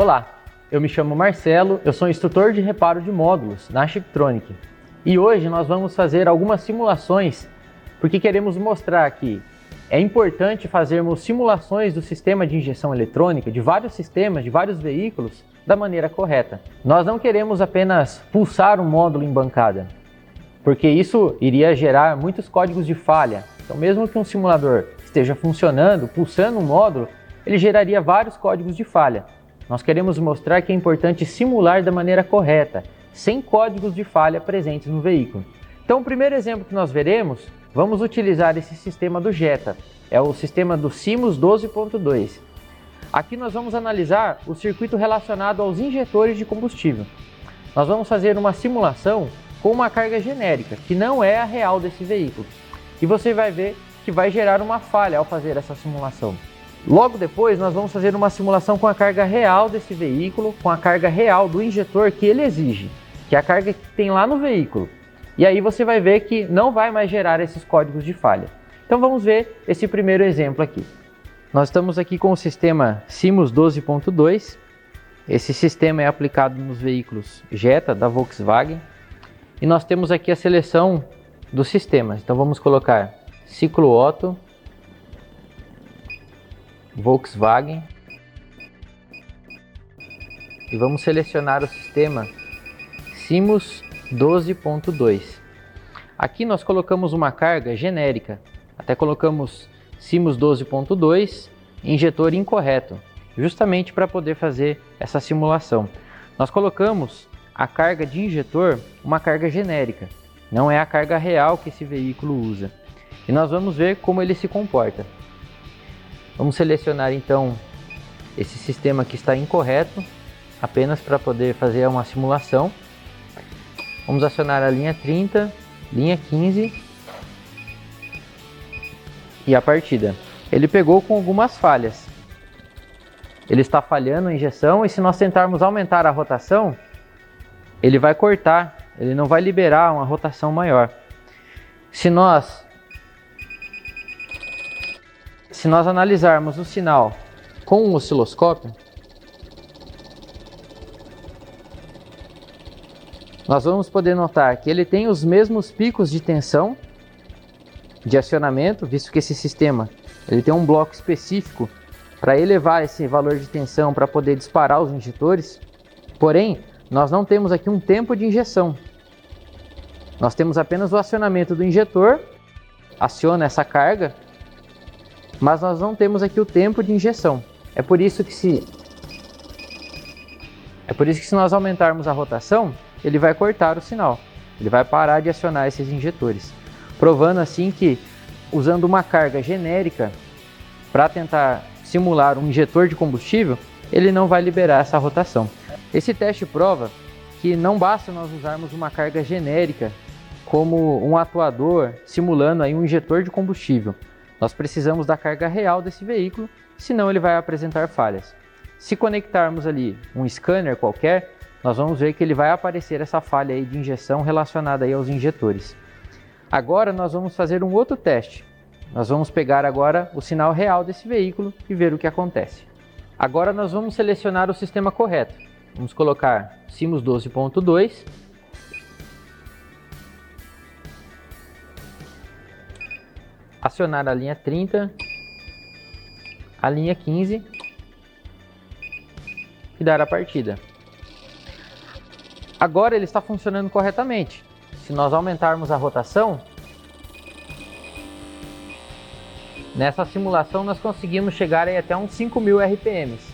Olá, eu me chamo Marcelo, eu sou instrutor de reparo de módulos na Chiptronic e hoje nós vamos fazer algumas simulações porque queremos mostrar que é importante fazermos simulações do sistema de injeção eletrônica de vários sistemas, de vários veículos, da maneira correta. Nós não queremos apenas pulsar um módulo em bancada, porque isso iria gerar muitos códigos de falha. Então, mesmo que um simulador esteja funcionando, pulsando um módulo, ele geraria vários códigos de falha. Nós queremos mostrar que é importante simular da maneira correta, sem códigos de falha presentes no veículo. Então, o primeiro exemplo que nós veremos, vamos utilizar esse sistema do Jetta, é o sistema do Simus 12.2. Aqui nós vamos analisar o circuito relacionado aos injetores de combustível. Nós vamos fazer uma simulação com uma carga genérica, que não é a real desse veículo. E você vai ver que vai gerar uma falha ao fazer essa simulação. Logo depois nós vamos fazer uma simulação com a carga real desse veículo, com a carga real do injetor que ele exige, que é a carga que tem lá no veículo. E aí você vai ver que não vai mais gerar esses códigos de falha. Então vamos ver esse primeiro exemplo aqui. Nós estamos aqui com o sistema Simus 12.2. Esse sistema é aplicado nos veículos Jetta da Volkswagen. E nós temos aqui a seleção dos sistemas. Então vamos colocar ciclo Otto, Volkswagen. E vamos selecionar o sistema Simus 12.2. Aqui nós colocamos uma carga genérica. Até colocamos Simus 12.2, injetor incorreto, justamente para poder fazer essa simulação. Nós colocamos a carga de injetor, uma carga genérica, não é a carga real que esse veículo usa. E nós vamos ver como ele se comporta. Vamos selecionar então esse sistema que está incorreto, apenas para poder fazer uma simulação. Vamos acionar a linha 30, linha 15 e a partida. Ele pegou com algumas falhas. Ele está falhando a injeção e se nós tentarmos aumentar a rotação, ele vai cortar, ele não vai liberar uma rotação maior. Se nós analisarmos o sinal com um osciloscópio, nós vamos poder notar que ele tem os mesmos picos de tensão de acionamento, visto que esse sistema ele tem um bloco específico para elevar esse valor de tensão para poder disparar os injetores. Porém, nós não temos aqui um tempo de injeção. Nós temos apenas o acionamento do injetor, aciona essa carga, mas nós não temos aqui o tempo de injeção. É por isso que se nós aumentarmos a rotação, ele vai cortar o sinal. Ele vai parar de acionar esses injetores. Provando assim que, usando uma carga genérica para tentar simular um injetor de combustível, ele não vai liberar essa rotação. Esse teste prova que não basta nós usarmos uma carga genérica como um atuador simulando aí um injetor de combustível. Nós precisamos da carga real desse veículo, senão ele vai apresentar falhas. Se conectarmos ali um scanner qualquer, nós vamos ver que ele vai aparecer essa falha aí de injeção relacionada aí aos injetores. Agora nós vamos fazer um outro teste. Nós vamos pegar agora o sinal real desse veículo e ver o que acontece. Agora nós vamos selecionar o sistema correto. Vamos colocar Simus 12.2. Acionar a linha 30, a linha 15 e dar a partida. Agora ele está funcionando corretamente. Se nós aumentarmos a rotação, nessa simulação nós conseguimos chegar aí até uns 5.000 RPMs.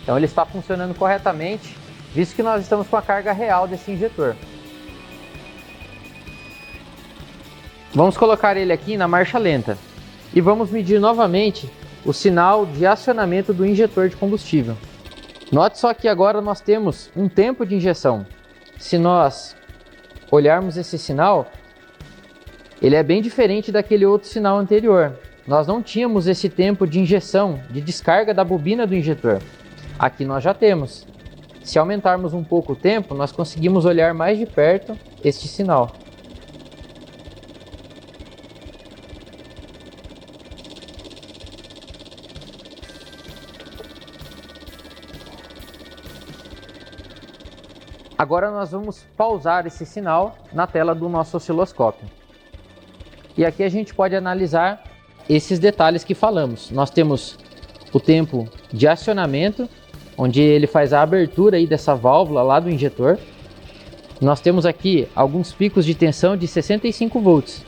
Então ele está funcionando corretamente, visto que nós estamos com a carga real desse injetor. Vamos colocar ele aqui na marcha lenta e vamos medir novamente o sinal de acionamento do injetor de combustível. Note só que agora nós temos um tempo de injeção. Se nós olharmos esse sinal, ele é bem diferente daquele outro sinal anterior. Nós não tínhamos esse tempo de injeção, de descarga da bobina do injetor. Aqui nós já temos. Se aumentarmos um pouco o tempo, nós conseguimos olhar mais de perto este sinal. Agora nós vamos pausar esse sinal na tela do nosso osciloscópio. E aqui a gente pode analisar esses detalhes que falamos. Nós temos o tempo de acionamento, onde ele faz a abertura aí dessa válvula lá do injetor. Nós temos aqui alguns picos de tensão de 65 volts.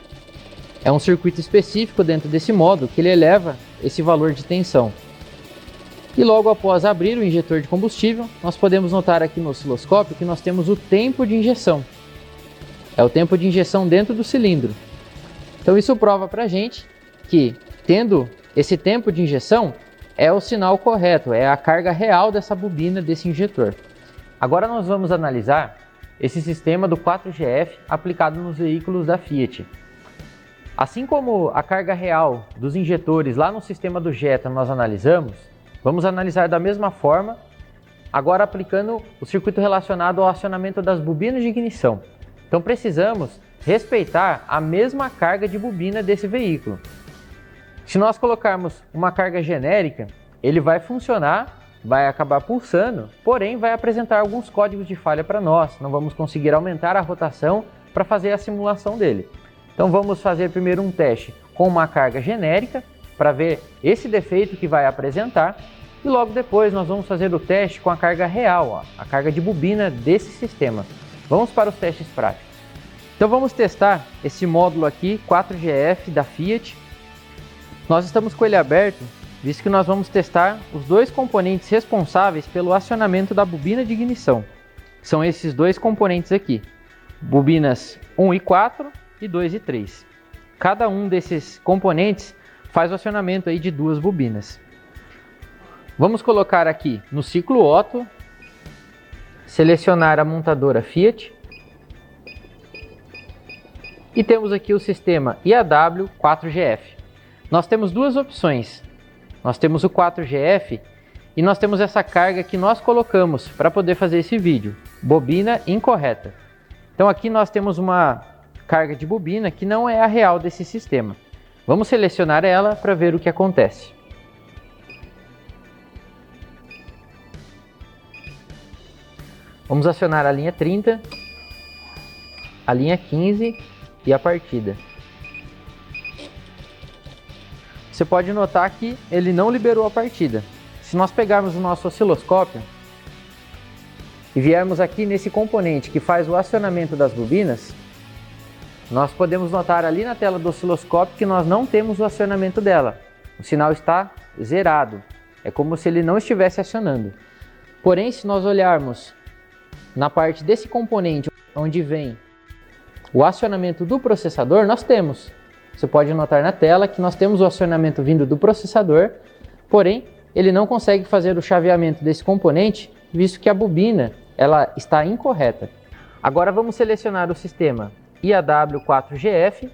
É um circuito específico dentro desse módulo que ele eleva esse valor de tensão. E logo após abrir o injetor de combustível, nós podemos notar aqui no osciloscópio que nós temos o tempo de injeção. É o tempo de injeção dentro do cilindro. Então isso prova para a gente que, tendo esse tempo de injeção, é o sinal correto, é a carga real dessa bobina, desse injetor. Agora nós vamos analisar esse sistema do 4GF aplicado nos veículos da Fiat. Assim como a carga real dos injetores lá no sistema do Jetta nós analisamos, vamos analisar da mesma forma, agora aplicando o circuito relacionado ao acionamento das bobinas de ignição. Então precisamos respeitar a mesma carga de bobina desse veículo. Se nós colocarmos uma carga genérica, ele vai funcionar, vai acabar pulsando, porém vai apresentar alguns códigos de falha para nós, não vamos conseguir aumentar a rotação para fazer a simulação dele. Então vamos fazer primeiro um teste com uma carga genérica, para ver esse defeito que vai apresentar, e logo depois nós vamos fazer o teste com a carga real, a carga de bobina desse sistema. Vamos para os testes práticos. Então vamos testar esse módulo aqui, 4GF da Fiat. Nós estamos com ele aberto, visto que nós vamos testar os dois componentes responsáveis pelo acionamento da bobina de ignição. São esses dois componentes aqui, bobinas 1 e 4 e 2 e 3. Cada um desses componentes faz o acionamento aí de duas bobinas. Vamos colocar aqui no ciclo Otto, selecionar a montadora Fiat e temos aqui o sistema IAW 4GF. Nós temos duas opções, nós temos o 4GF e nós temos essa carga que nós colocamos para poder fazer esse vídeo, bobina incorreta. Então aqui nós temos uma carga de bobina que não é a real desse sistema. Vamos selecionar ela para ver o que acontece. Vamos acionar a linha 30, a linha 15 e a partida. Você pode notar que ele não liberou a partida. Se nós pegarmos o nosso osciloscópio e viermos aqui nesse componente que faz o acionamento das bobinas, nós podemos notar ali na tela do osciloscópio que nós não temos o acionamento dela. O sinal está zerado. É como se ele não estivesse acionando. Porém, se nós olharmos na parte desse componente onde vem o acionamento do processador, nós temos. Você pode notar na tela que nós temos o acionamento vindo do processador, porém ele não consegue fazer o chaveamento desse componente, visto que a bobina ela está incorreta. Agora vamos selecionar o sistema IAW4GF,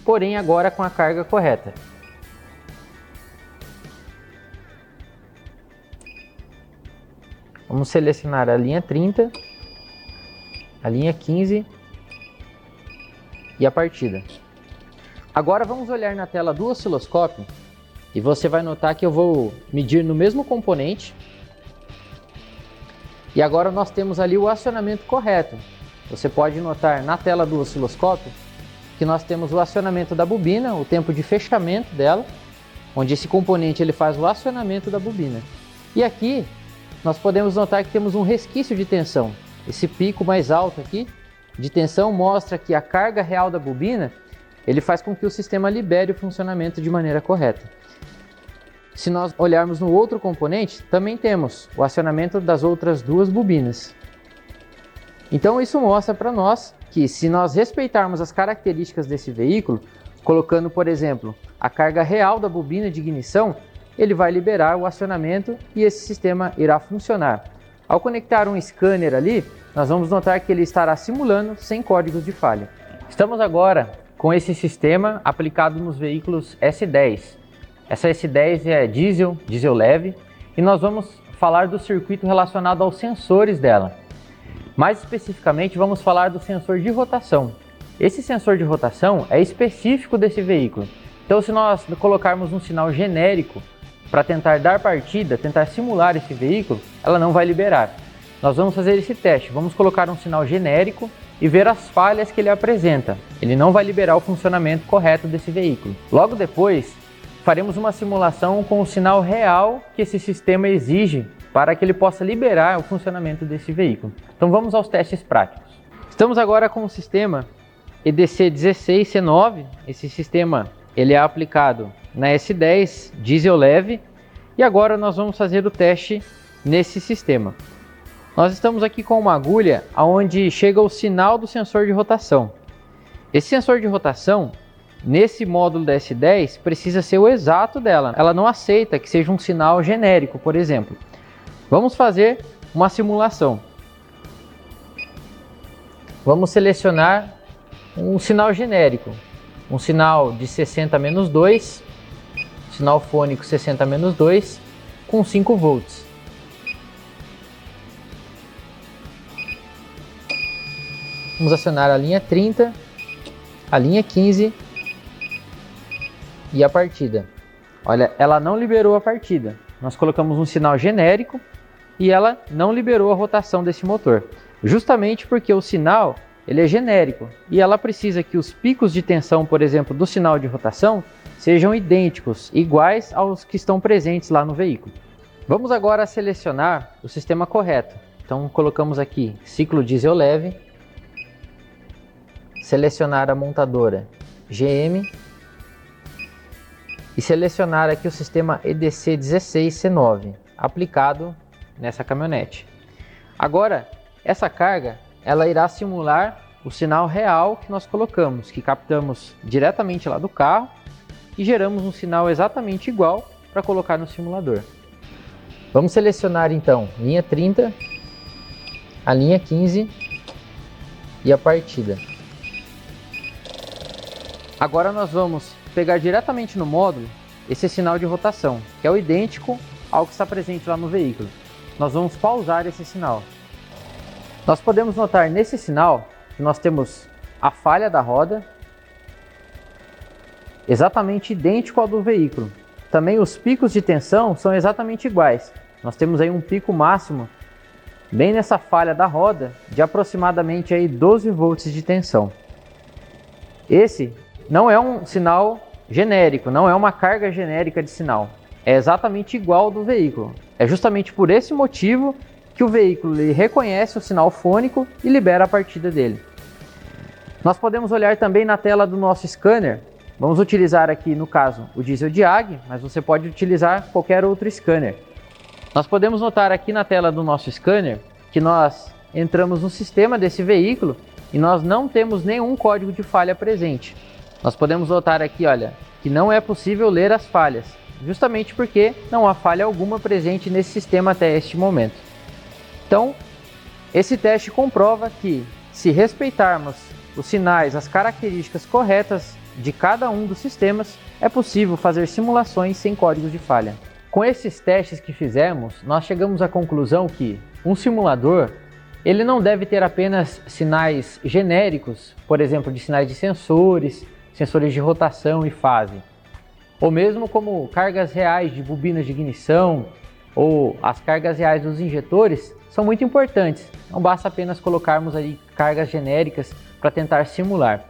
porém agora com a carga correta. Vamos selecionar a linha 30, a linha 15 e a partida. Agora vamos olhar na tela do osciloscópio e você vai notar que eu vou medir no mesmo componente. E agora nós temos ali o acionamento correto. Você pode notar na tela do osciloscópio que nós temos o acionamento da bobina, o tempo de fechamento dela, onde esse componente ele faz o acionamento da bobina. E aqui nós podemos notar que temos um resquício de tensão. Esse pico mais alto aqui de tensão mostra que a carga real da bobina ele faz com que o sistema libere o funcionamento de maneira correta. Se nós olharmos no outro componente, também temos o acionamento das outras duas bobinas. Então isso mostra para nós que se nós respeitarmos as características desse veículo, colocando, por exemplo, a carga real da bobina de ignição, ele vai liberar o acionamento e esse sistema irá funcionar. Ao conectar um scanner ali, nós vamos notar que ele estará simulando sem códigos de falha. Estamos agora com esse sistema aplicado nos veículos S10. Essa S10 é diesel leve, e nós vamos falar do circuito relacionado aos sensores dela. Mais especificamente, vamos falar do sensor de rotação. Esse sensor de rotação é específico desse veículo. Então, se nós colocarmos um sinal genérico para tentar dar partida, tentar simular esse veículo, ela não vai liberar. nós vamos fazer esse teste. Vamos colocar um sinal genérico e ver as falhas que ele apresenta. Ele não vai liberar o funcionamento correto desse veículo. Logo depois, faremos uma simulação com o sinal real que esse sistema exige para que ele possa liberar o funcionamento desse veículo. Então vamos aos testes práticos. Estamos agora com o sistema EDC16C9. Esse sistema ele é aplicado na S10 diesel leve e agora nós vamos fazer o teste nesse sistema. Nós estamos aqui com uma agulha onde chega o sinal do sensor de rotação. Esse sensor de rotação, nesse módulo da S10, precisa ser o exato dela. Ela não aceita que seja um sinal genérico, por exemplo. Vamos fazer uma simulação. Vamos selecionar um sinal genérico. Um sinal de 60-2, sinal fônico 60-2, com 5 volts. Vamos acionar a linha 30, a linha 15 e a partida. Olha, ela não liberou a partida. Nós colocamos um sinal genérico e ela não liberou a rotação desse motor. Justamente porque o sinal ele é genérico e ela precisa que os picos de tensão, por exemplo, do sinal de rotação, sejam idênticos, iguais aos que estão presentes lá no veículo. Vamos agora selecionar o sistema correto. Então colocamos aqui ciclo diesel leve, selecionar a montadora GM e selecionar aqui o sistema EDC16C9 aplicado nessa caminhonete. Agora, essa carga ela irá simular o sinal real que nós colocamos, que captamos diretamente lá do carro e geramos um sinal exatamente igual para colocar no simulador. Vamos selecionar então linha 30, a linha 15 e a partida. Agora nós vamos pegar diretamente no módulo esse sinal de rotação, que é o idêntico ao que está presente lá no veículo. Nós vamos pausar esse sinal. Nós podemos notar nesse sinal que nós temos a falha da roda, exatamente idêntico ao do veículo. Também os picos de tensão são exatamente iguais. Nós temos aí um pico máximo, bem nessa falha da roda, de aproximadamente aí 12 volts de tensão. Esse não é um sinal genérico, não é uma carga genérica de sinal. É exatamente igual ao do veículo. É justamente por esse motivo que o veículo ele reconhece o sinal fônico e libera a partida dele. Nós podemos olhar também na tela do nosso scanner. Vamos utilizar aqui, no caso, o Diesel Diag, mas você pode utilizar qualquer outro scanner. Nós podemos notar aqui na tela do nosso scanner que nós entramos no sistema desse veículo e nós não temos nenhum código de falha presente. Nós podemos notar aqui, olha, que não é possível ler as falhas, justamente porque não há falha alguma presente nesse sistema até este momento. Então, esse teste comprova que, se respeitarmos os sinais, as características corretas de cada um dos sistemas, é possível fazer simulações sem códigos de falha. Com esses testes que fizemos, nós chegamos à conclusão que um simulador ele não deve ter apenas sinais genéricos, por exemplo, de sinais de sensores de rotação e fase, ou mesmo como cargas reais de bobinas de ignição ou as cargas reais dos injetores, são muito importantes. Não basta apenas colocarmos aí cargas genéricas para tentar simular.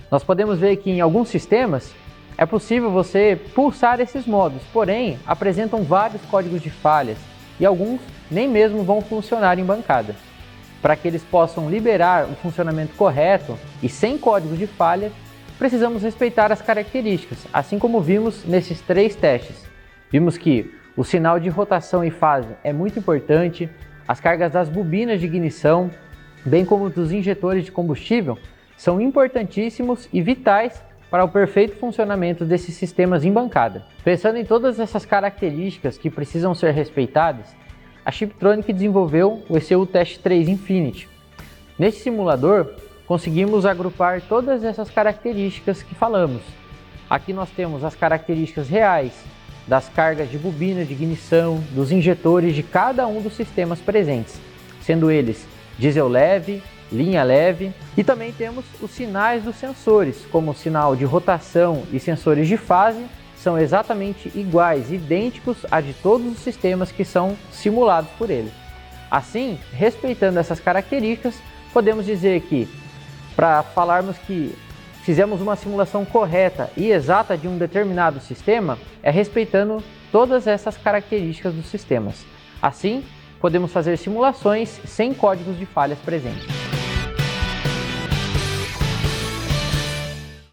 Nós podemos ver que em alguns sistemas é possível você pulsar esses modos, porém apresentam vários códigos de falhas e alguns nem mesmo vão funcionar em bancada. Para que eles possam liberar o funcionamento correto e sem códigos de falha, precisamos respeitar as características, assim como vimos nesses 3 testes. Vimos que o sinal de rotação e fase é muito importante, as cargas das bobinas de ignição, bem como dos injetores de combustível, são importantíssimos e vitais para o perfeito funcionamento desses sistemas em bancada. Pensando em todas essas características que precisam ser respeitadas, a Chiptronic desenvolveu o ECU Test 3 Infinity. Neste simulador, conseguimos agrupar todas essas características que falamos. Aqui nós temos as características reais das cargas de bobina de ignição, dos injetores de cada um dos sistemas presentes, sendo eles diesel leve, linha leve, e também temos os sinais dos sensores, como o sinal de rotação e sensores de fase, são exatamente iguais, idênticos a de todos os sistemas que são simulados por ele. Assim, respeitando essas características, podemos dizer que, para falarmos que fizemos uma simulação correta e exata de um determinado sistema, é respeitando todas essas características dos sistemas. Assim, podemos fazer simulações sem códigos de falhas presentes.